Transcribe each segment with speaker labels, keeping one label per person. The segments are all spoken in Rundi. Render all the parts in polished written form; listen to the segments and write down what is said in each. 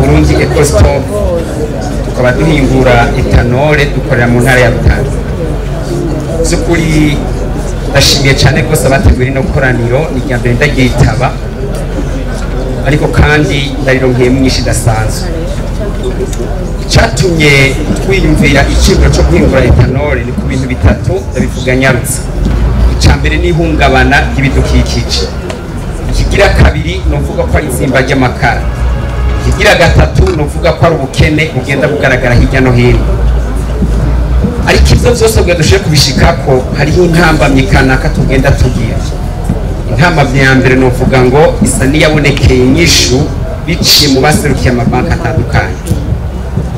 Speaker 1: Burundi Ecostop tukaba duhingura etanole dukorera mu ntara ya Rutana. By'ukuri ndashimiye cyane rwose abategura ino koraniro, ni irya mbere ndaryitaba ariko kandi ndarironkeye myinshi idasanzwe. Icyatumye twiyumvira iciburo cyo guhingura etanole ni ku bintu bitatu ndabivuga nyarutse. Icya mbere ni ihungabana ry'ibidukikije, ikigira kabiri ni uvuga ko ari izimba ry'amakara, ikigira gatatu ni uvuga ko ari ubukene bugenda bugaragara hirya no hino. Ariko ibyo byose ubwo dushoboye kubishikako hariho intambamyi kanaka tugenda tugira. Intambamyi ya mbere ni uvuga ngo isa n'iyabonekeye inyishu biciye mu baserukiye amabanki atandukanye.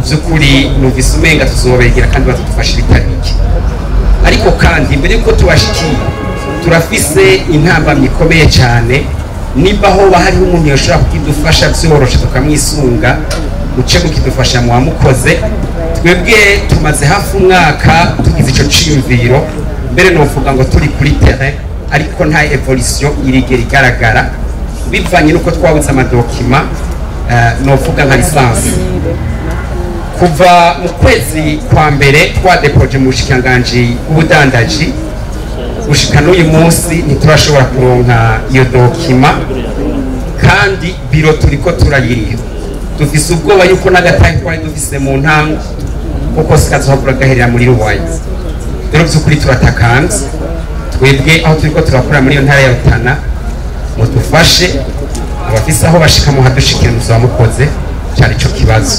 Speaker 1: By'ukuri numvise umenga tuzobegera kandi bazadufasha ibitari bike. Ariko kandi mbere yuko tubashikiye turafise intambamyi ikomeye cyane, nimba aho hariho umuntu yashobora kukidufasha byoroshe tukamwisunga muce mukidufasha mu wamukoze. Twebwe tumaze hafi umwaka tugize ico ciyumviro, mbere novuga ngo turi kuri terrain ariko nta evolution irigera igaragara bivanye nuko twabuze amadokima novuga nka lisansi. Kuva mu kwezi kwa mbere twadepoje mu bushikiranganji bw'ubudandaji gushika n'uyu munsi ntiturashobora kuronka iyo dokima, kandi biro turiko turayiriha. Dufise ubwoba yuko n'agatahe twari dufise mu ntango kuko sikazohagura gaherera muri Rubaye. Rero by'ukuri turatakanze twebwe aho turiko turakora muri iyo ntara ya Rutana, mudufashe abafise aho bashika mu hadushikira muzoba mukoze cyari ico kibazo.